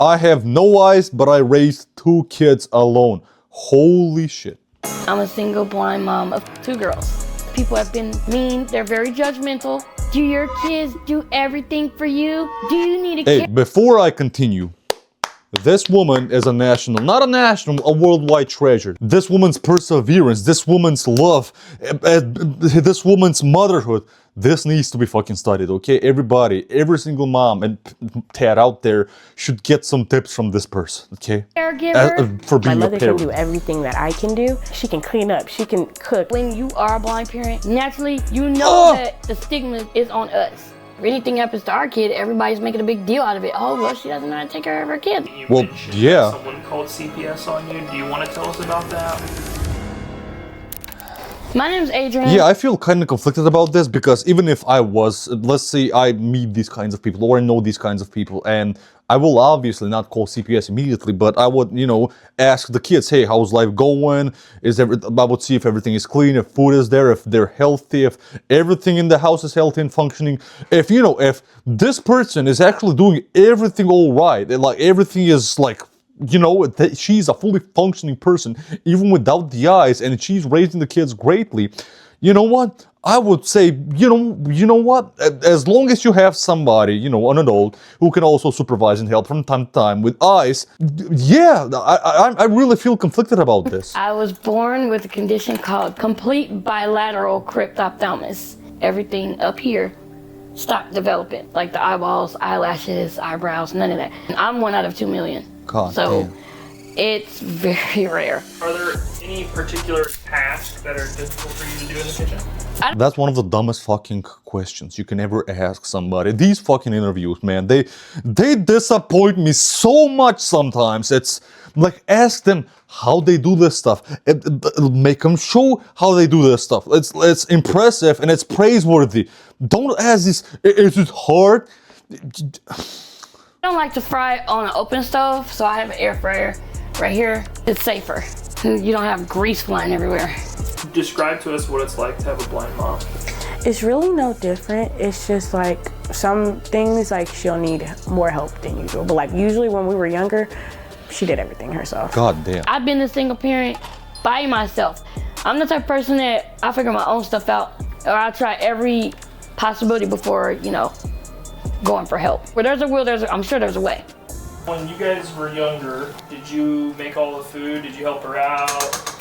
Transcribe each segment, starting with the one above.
I have no eyes, but I raised 2 kids alone. Holy shit. I'm a single blind mom of 2 girls. People have been mean, they're very judgmental. Do your kids do everything for you? Do you need a Hey, kid? before I continue, this woman is a national, not a national, a worldwide treasure. This woman's perseverance, this woman's love, this woman's motherhood, this needs to be fucking studied, okay? Everybody, every single mom and dad out there should get some tips from this person, okay? Caregiver. For being My a mother can parent. do everything that I can do. She can clean up, she can cook. When you are a blind parent, naturally, you know that the stigma is on us. If anything happens to our kid, everybody's making a big deal out of it. Oh, well, she doesn't know how to take care of her kid. You Well, mentioned yeah. someone called CPS on you. Do you want to tell us about that? My name's Adriene. Yeah, I feel kind of conflicted about this because even if I was, let's say I meet these kinds of people or I know these kinds of people, and I will obviously not call CPS immediately, but I would, you know, ask the kids, hey, how's life going? I would see if everything is clean, if food is there, if they're healthy, if everything in the house is healthy and functioning. If, you know, if this person is actually doing everything all right, and like everything is like, you know, she's a fully functioning person, even without the eyes, and she's raising the kids greatly. You know what? I would say, you know what? As long as you have somebody, you know, an adult who can also supervise and help from time to time with eyes, yeah, I really feel conflicted about this. I was born with a condition called complete bilateral cryptophthalmos. Everything up here stopped developing, like the eyeballs, eyelashes, eyebrows, none of that. And I'm 1 out of 2 million. God so damn. it's very rare. Are there any particular tasks that are difficult for you to do in the kitchen? That's one of the dumbest fucking questions you can ever ask somebody. These fucking interviews, man, they disappoint me so much sometimes. It's like, ask them how they do this stuff. Make them show how they do this stuff. It's impressive and it's praiseworthy. Don't ask this, is it hard? I don't like to fry on an open stove, so I have an air fryer right here. It's safer. You don't have grease flying everywhere. Describe to us what it's like to have a blind mom. It's really no different. It's just like some things like she'll need more help than usual. But like usually when we were younger, she did everything herself. God damn. I've been a single parent by myself. I'm the type of person that I figure my own stuff out, or I try every possibility before, you know, going for help. Where there's a will, I'm sure there's a way. When you guys were younger, did you make all the food? Did you help her out?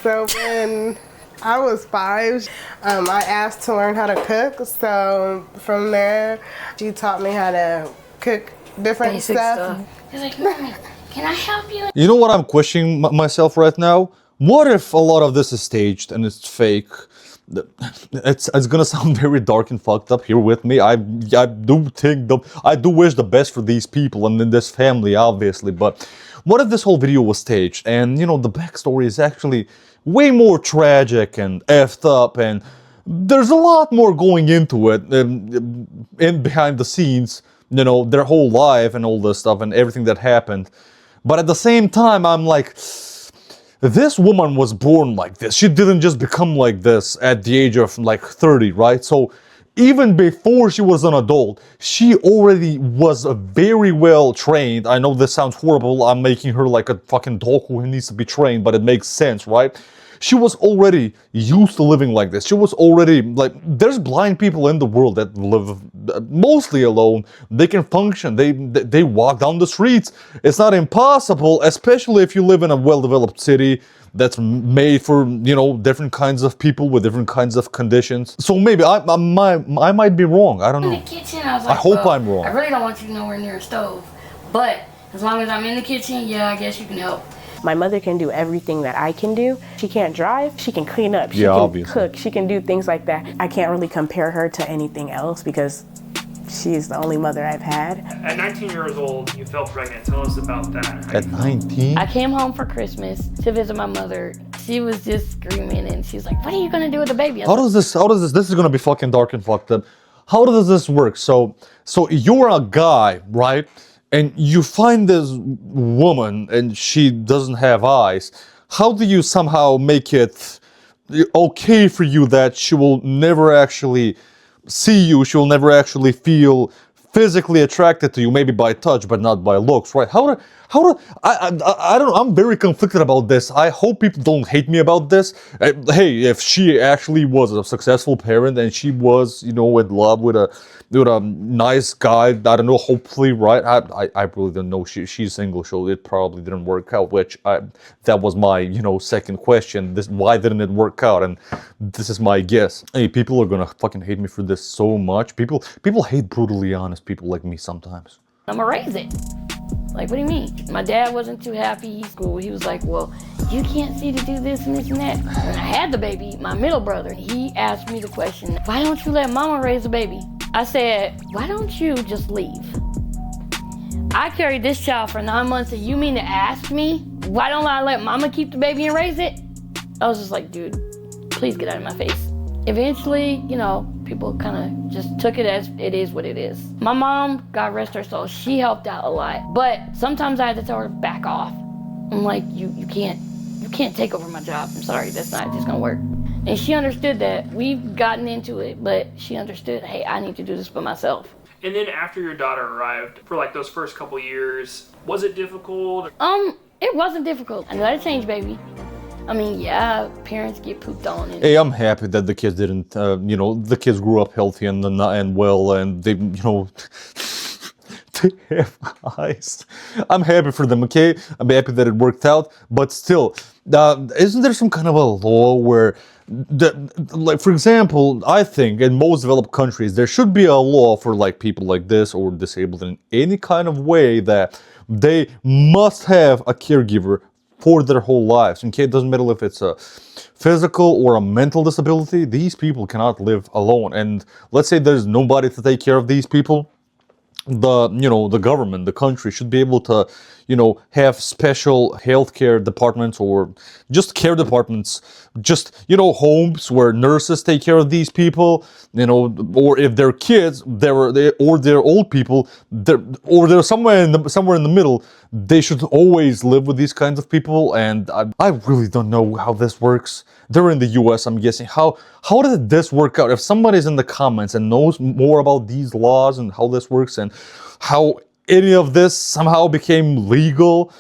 So when I was 5, I asked to learn how to cook. So from there, she taught me how to cook different Basic stuff. He's like, Mommy, can I help you? You know what I'm questioning myself right now? What if a lot of this is staged and it's fake? It's gonna sound very dark and fucked up here with me. I do think I do wish the best for these people and in this family, obviously. But what if this whole video was staged and, you know, the backstory is actually way more tragic and effed up, and there's a lot more going into it and behind the scenes, you know, their whole life and all this stuff and everything that happened. But at the same time, I'm like, this woman was born like this. She didn't just become like this at the age of like 30, right? So even before she was an adult, she already was very well trained. I know this sounds horrible. I'm making her like a fucking dog who needs to be trained, but it makes sense, right? She was already used to living like this. She was already like, there's blind people in the world that live mostly alone. They can function. They walk down the streets. It's not impossible, especially if you live in a well-developed city that's made for, you know, different kinds of people with different kinds of conditions. So maybe I might be wrong. I don't know. In the kitchen, I was like, I hope well, I'm wrong. I really don't want you nowhere near a stove. But as long as I'm in the kitchen, yeah, I guess you can help. My mother can do everything that I can do. She can't drive, she can clean up, she Yeah, can obviously. cook, she can do things like that. I can't really compare her to anything else because she's the only mother I've had. At 19 years old, you fell pregnant. Tell us about that. At 19? I came home for Christmas to visit my mother. She was just screaming and she's like, what are you gonna do with the baby? How does this, this is gonna be fucking dark and fucked up. How does this work? So you're a guy, right? And you find this woman and she doesn't have eyes. How do you somehow make it okay for you that she will never actually see you, she will never actually feel physically attracted to you, maybe by touch, but not by looks, right? How do I don't know. I'm very conflicted about this. I hope people don't hate me about this. Hey, if she actually was a successful parent and she was, in love with a nice guy, I don't know, hopefully, right? I really don't know. She's single, so it probably didn't work out. That was my, second question. Why didn't it work out? And this is my guess. Hey, people are gonna fucking hate me for this so much. People hate brutally honest people like me sometimes. I'm gonna raise it. Like, what do you mean? My dad wasn't too happy. He was like, well, you can't see to do this and this and that. When I had the baby, my middle brother, he asked me the question, why don't you let mama raise the baby? I said, why don't you just leave? I carried this child for 9 months and you mean to ask me, why don't I let mama keep the baby and raise it? I was just like, dude, please get out of my face. Eventually, people kind of just took it as it is what it is. My mom, God rest her soul, she helped out a lot. But sometimes I had to tell her to back off. I'm like, you can't take over my job. I'm sorry, that's not just gonna work. And she understood that. We've gotten into it, but she understood, hey, I need to do this for myself. And then after your daughter arrived, for like those first couple years, was it difficult? It wasn't difficult. I knew how to change, baby. I mean, yeah, parents get pooped on. Hey, I'm happy that the kids didn't, the kids grew up healthy and well, and they, they have eyes. I'm happy for them, okay? I'm happy that it worked out, but still, isn't there some kind of a law where, like, for example, I think in most developed countries, there should be a law for, like, people like this or disabled in any kind of way that they must have a caregiver for their whole lives. Okay, it doesn't matter if it's a physical or a mental disability, these people cannot live alone. And let's say there's nobody to take care of these people, the government, the country should be able to, have special healthcare departments or just care departments, just, homes where nurses take care of these people, or if they're kids, or they're old people, or they're somewhere in the middle, they should always live with these kinds of people. And I really don't know how this works. They're in the US, I'm guessing. How did this work out? If somebody's in the comments and knows more about these laws and how this works and how any of this somehow became legal,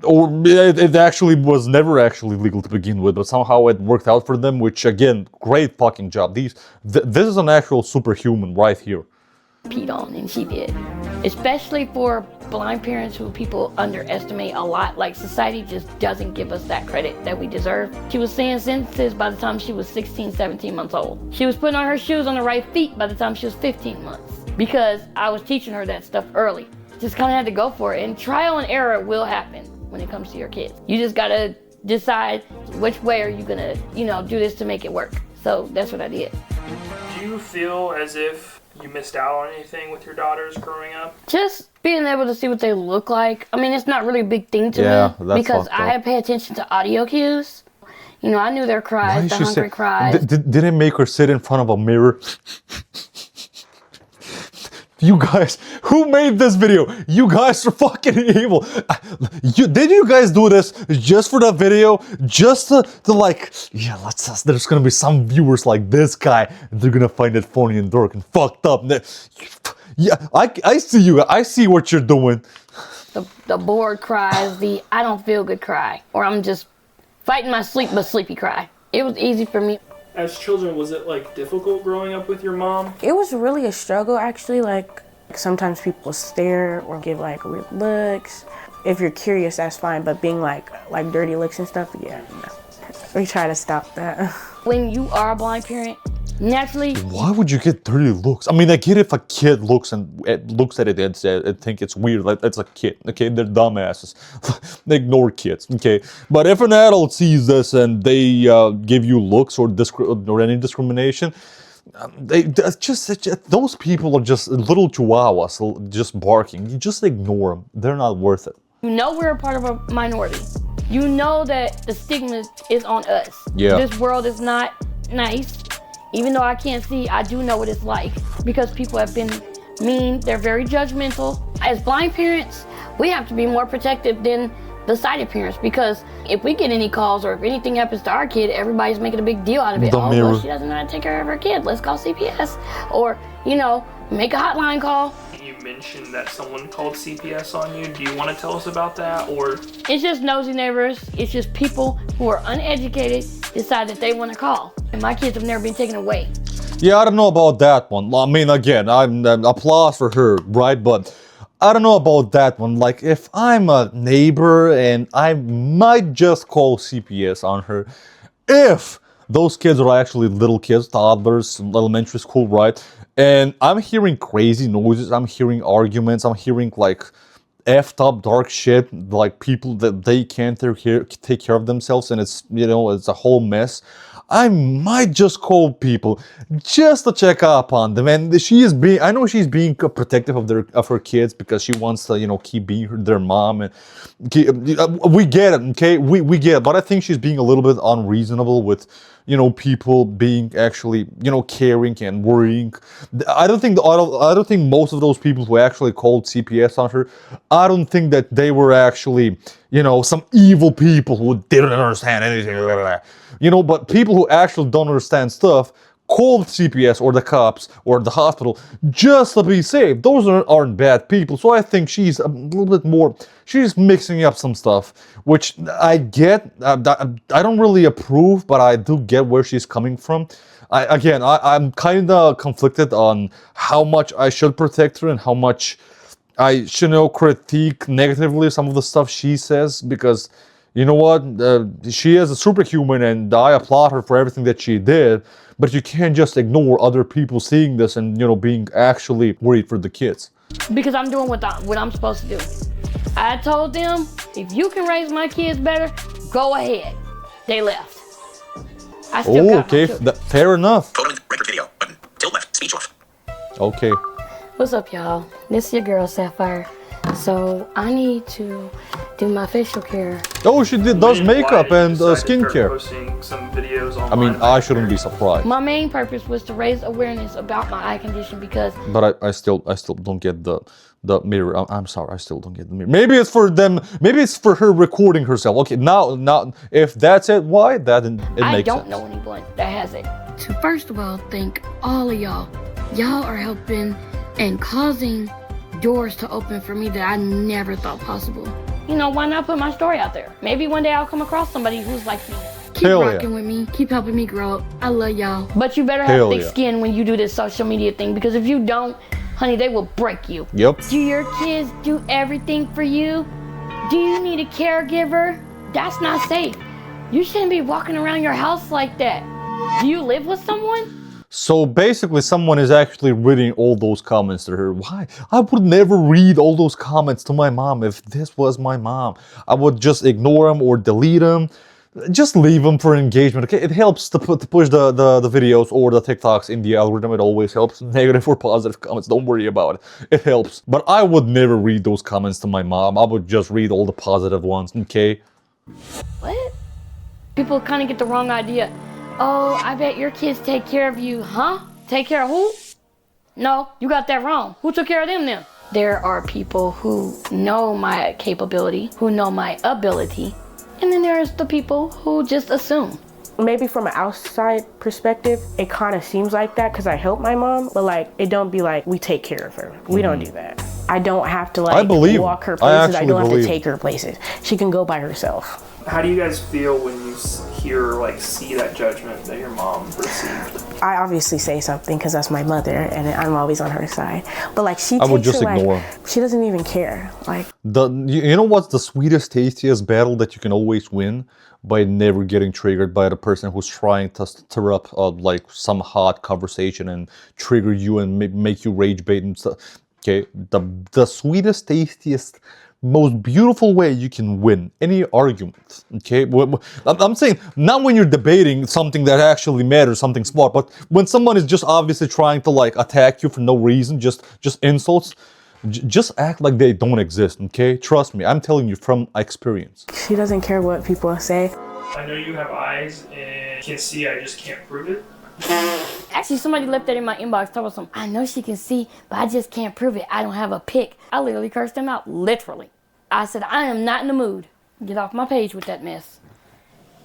or it actually was never actually legal to begin with, but somehow it worked out for them, which again, great fucking job. This is an actual superhuman right here. Peed on, and she did. Especially for blind parents who people underestimate a lot. Like, society just doesn't give us that credit that we deserve. She was saying sentences by the time she was 16, 17 months old. She was putting on her shoes on the right feet by the time she was 15 months. Because I was teaching her that stuff early. Just kind of had to go for it. And trial and error will happen when it comes to your kids. You just gotta decide which way are you gonna, do this to make it work. So that's what I did. Do you feel as if you missed out on anything with your daughters growing up? Just being able to see what they look like. I mean, it's not really a big thing to me because I pay attention to audio cues. I knew their cries, the hungry cries. Did it make her sit in front of a mirror? You guys, who made this video? You guys are fucking evil. Did you guys do this just for the video? Just to like, yeah, there's gonna be some viewers like this guy. They're gonna find it funny and dark and fucked up. Yeah, I see you. I see what you're doing. The bored cries, the I don't feel good cry, or I'm just fighting my sleep but sleepy cry. It was easy for me. As children, was it like difficult growing up with your mom? It was really a struggle, actually. Like, sometimes people stare or give like weird looks. If you're curious, that's fine, but being like dirty looks and stuff, yeah, no. We try to stop that. When you are a blind parent, naturally. Why would you get dirty looks? I mean, I get if a kid looks at it and think it's weird. Like, it's a kid, okay? They're dumbasses. They ignore kids, okay? But if an adult sees this and they give you looks or any discrimination, those people are just little chihuahuas, just barking. You just ignore them. They're not worth it. We're a part of a minority. You know that the stigma is on us. Yeah. This world is not nice. Even though I can't see, I do know what it's like because people have been mean. They're very judgmental. As blind parents, we have to be more protective than the sighted parents because if we get any calls or if anything happens to our kid, everybody's making a big deal out of it. Well, she doesn't know how to take care of her kid. Let's call CPS. Or, make a hotline call. You mentioned that someone called CPS on you. Do you want to tell us about that, or? It's just nosy neighbors. It's just people who are uneducated decide that they want to call. And my kids have never been taken away. Yeah, I don't know about that one. I mean, again, I'm applause for her, right? But I don't know about that one. Like, if I'm a neighbor and I might just call CPS on her, if those kids are actually little kids, toddlers, elementary school, right? And I'm hearing crazy noises, I'm hearing arguments, I'm hearing like effed up dark shit, like people that they can't take care of themselves, and it's, you know, it's a whole mess. I might just call people just to check up on them. And I know she's being protective of her kids because she wants to, you know, keep being their mom. And we get it, okay? We get it. But I think she's being a little bit unreasonable with, you know, people being actually, you know, caring and worrying. I don't think most of those people who actually called CPS on her, I don't think that they were actually, you know, some evil people who didn't understand anything. You know, but people who actually don't understand stuff called CPS or the cops or the hospital just to be safe. Those aren't bad people. So I think she's a little bit more, she's mixing up some stuff, which I get. I don't really approve, but I do get where she's coming from. I'm kind of conflicted on how much I should protect her and how much I should, you know, critique negatively some of the stuff she says, because you know what, she is a superhuman and I applaud her for everything that she did, but you can't just ignore other people seeing this and, you know, being actually worried for the kids. Because I'm doing what I'm supposed to do. I told them, if you can raise my kids better, go ahead. They left. I still got okay, fair enough. Photo record video button. Tilt left. Speech off. Okay. What's up, y'all? This is your girl, Sapphire. So I need to do my facial care. Oh, she does makeup and skincare. Posting some videos I mean, I shouldn't be surprised. My main purpose was to raise awareness about my eye condition because. But I still don't get the mirror. I'm sorry, I still don't get the mirror. Maybe it's for them. Maybe it's for her recording herself. Okay, now if that's it, why that it makes sense. I don't know anyone that has it. So first of all, thank all of y'all. Y'all are helping and causing doors to open for me that I never thought possible. You know, why not put my story out there? Maybe one day I'll come across somebody who's like me. Keep rocking with me. Keep helping me grow up. I love y'all. But you better have thick skin when you do this social media thing, because if you don't, honey, they will break you. Yep. Do your kids do everything for you? Do you need a caregiver? That's not safe. You shouldn't be walking around your house like that. Do you live with someone? So basically, someone is actually reading all those comments to her. Why? I would never read all those comments to my mom if this was my mom. I would just ignore them or delete them. Just leave them for engagement, okay? It helps to push the videos or the TikToks in the algorithm. It always helps. Negative or positive comments, don't worry about it. It helps. But I would never read those comments to my mom. I would just read all the positive ones, okay? What? People kind of get the wrong idea. Oh, I bet your kids take care of you, huh? Take care of who? No, you got that wrong. Who took care of them then? There are people who know my capability, who know my ability, and then there's the people who just assume. Maybe from an outside perspective, it kind of seems like that because I help my mom, but like, it don't be like, we take care of her. We don't do that. I don't have to like walk her places. I don't have to take her places. She can go by herself. How do you guys feel when you see that judgment that your mom received? I obviously say something because that's my mother and I'm always on her side. But like she would just ignore. She doesn't even care. Like you know what's the sweetest, tastiest battle that you can always win? By never getting triggered by the person who's trying to stir up like some hot conversation and trigger you and make you rage bait and stuff. Okay, the sweetest, tastiest, most beautiful way you can win any argument. Okay, I'm saying not when you're debating something that actually matters, something smart, but when someone is just obviously trying to like attack you for no reason, just insults. Just act like they don't exist, okay? Trust me, I'm telling you from experience. She doesn't care what people say. I know you have eyes and can see, I just can't prove it. Actually, somebody left that in my inbox, told us, I know she can see, but I just can't prove it. I don't have a pic. I literally cursed them out, literally. I said, I am not in the mood. Get off my page with that mess.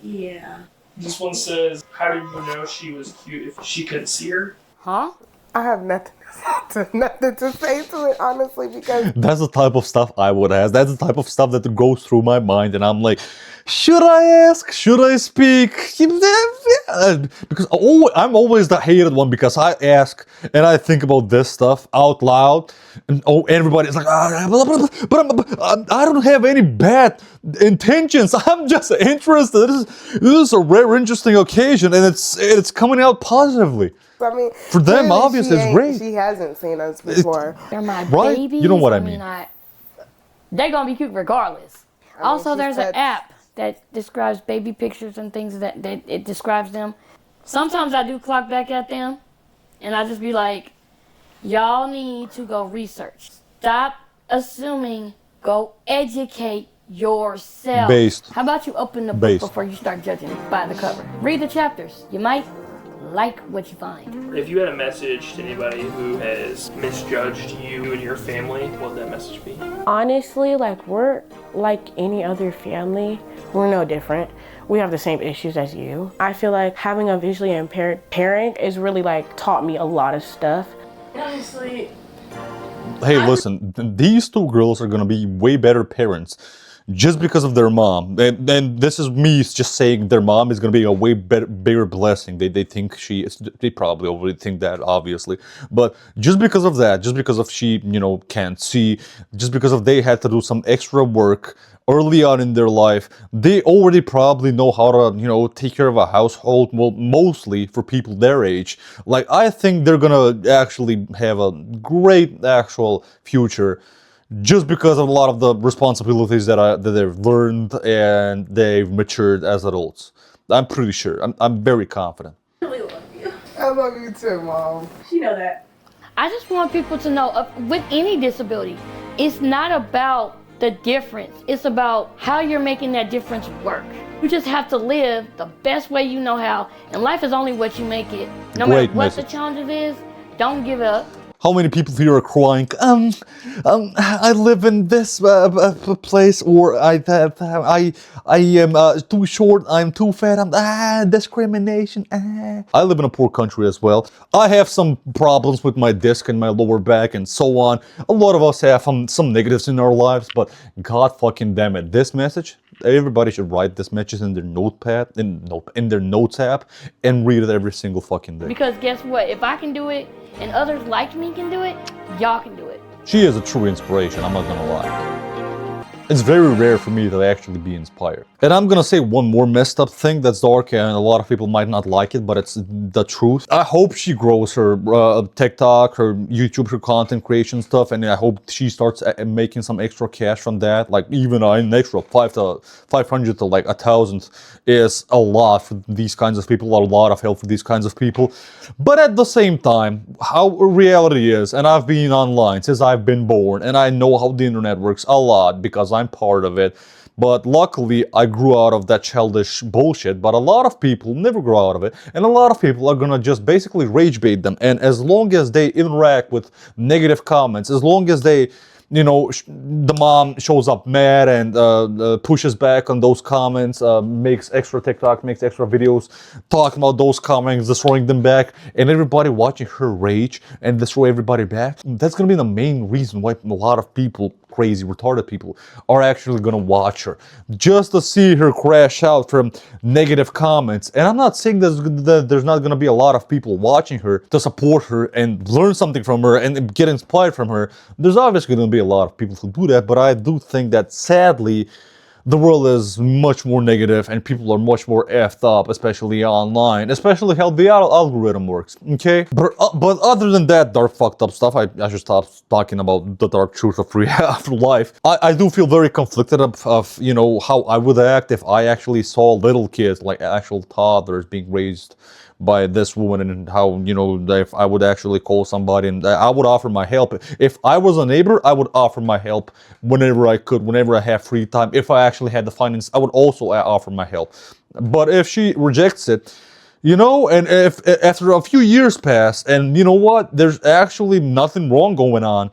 Yeah. This one says, how did you know she was cute if she couldn't see her? Huh? I have nothing to say to it, honestly, because That's the type of stuff I would ask. That's the type of stuff that goes through my mind, and I'm like, should I ask? Should I speak? Because I'm always the hated one because I ask and I think about this stuff out loud, and everybody's like, but I don't have any bad intentions. I'm just interested. This is a rare, interesting occasion, and it's coming out positively. I mean, For them, clearly obviously, it's great. She hasn't seen us before. They're my Right? babies. You know what I mean. They're gonna be cute regardless. Also, she there's an said- app that describes baby pictures and things that it describes them. Sometimes I do clock back at them, and I just be like, y'all need to go research. Stop assuming. Go educate yourself. Based. How about you open the book Based. before you start judging by the cover? Read the chapters. You might like what you find. If you had a message to anybody who has misjudged you and your family, what would that message be? Honestly, like, we're like any other family. We're no different. We have the same issues as you. I feel like having a visually impaired parent is really like taught me a lot of stuff. Honestly, Hey, listen, these two girls are gonna be way better parents just because of their mom. And this is me just saying their mom is gonna be a way bigger blessing. They think she is, they probably already think that, obviously. But just because of that, just because of she, can't see, just because of they had to do some extra work early on in their life, they already probably know how to, take care of a household, well, mostly for people their age. Like, I think they're gonna actually have a great actual future just because of a lot of the responsibilities that they've learned and they've matured as adults. I'm pretty sure. I'm very confident. I love you too, Mom. You know that. I just want people to know, with any disability, it's not about the difference. It's about how you're making that difference work. You just have to live the best way you know how, and life is only what you make it. No matter Great what message. the challenges is, don't give up. How many people here are crying? I live in this place, or I am too short. I'm too fat. Discrimination. I live in a poor country as well. I have some problems with my disc and my lower back and so on. A lot of us have some negatives in our lives, but God fucking damn it, this message. Everybody should write this message in their notepad, in their notes app, and read it every single fucking day. Because guess what? If I can do it and others like me can do it, y'all can do it. She is a true inspiration, I'm not gonna lie. It's very rare for me to actually be inspired. And I'm gonna say one more messed up thing that's dark and a lot of people might not like it, but it's the truth. I hope she grows her TikTok, her YouTube, her content creation stuff, and I hope she starts making some extra cash from that. Like even an extra 500 to like 1,000 is a lot for these kinds of people, a lot of help for these kinds of people. But at the same time, how reality is, and I've been online since I've been born, and I know how the internet works a lot because I'm part of it. But luckily, I grew out of that childish bullshit, but a lot of people never grow out of it, and a lot of people are gonna just basically rage bait them, and as long as they interact with negative comments, as long as they, the mom shows up mad and pushes back on those comments, makes extra TikTok, makes extra videos, talking about those comments, destroying them back, and everybody watching her rage and destroy everybody back, that's gonna be the main reason why a lot of people, crazy, retarded people, are actually gonna watch her. Just to see her crash out from negative comments. And I'm not saying that there's not gonna be a lot of people watching her to support her and learn something from her and get inspired from her. There's obviously gonna be a lot of people who do that, but I do think that sadly, the world is much more negative and people are much more effed up, especially online, especially how the algorithm works, okay? But other than that dark fucked up stuff, I should stop talking about the dark truth of after life. I do feel very conflicted of how I would act if I actually saw little kids, like actual toddlers, being raised by this woman, and how, if I would actually call somebody and I would offer my help. If I was a neighbor, I would offer my help whenever I could, whenever I have free time. If I actually had the finance, I would also offer my help. But if she rejects it, and if after a few years pass, and there's actually nothing wrong going on,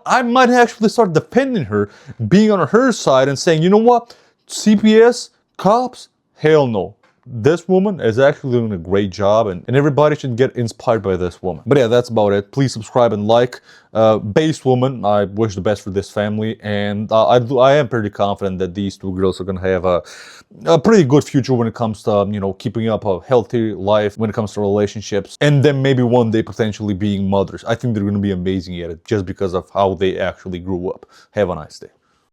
I might actually start defending her, being on her side and saying, CPS, cops, hell no. this woman is actually doing a great job, and everybody should get inspired by this woman. But yeah, that's about it. Please subscribe and like. Based woman, I wish the best for this family, and I am pretty confident that these two girls are gonna have a pretty good future when it comes to, you know, keeping up a healthy life, when it comes to relationships, and then maybe one day potentially being mothers. I think they're gonna be amazing at it just because of how they actually grew up. Have a nice day.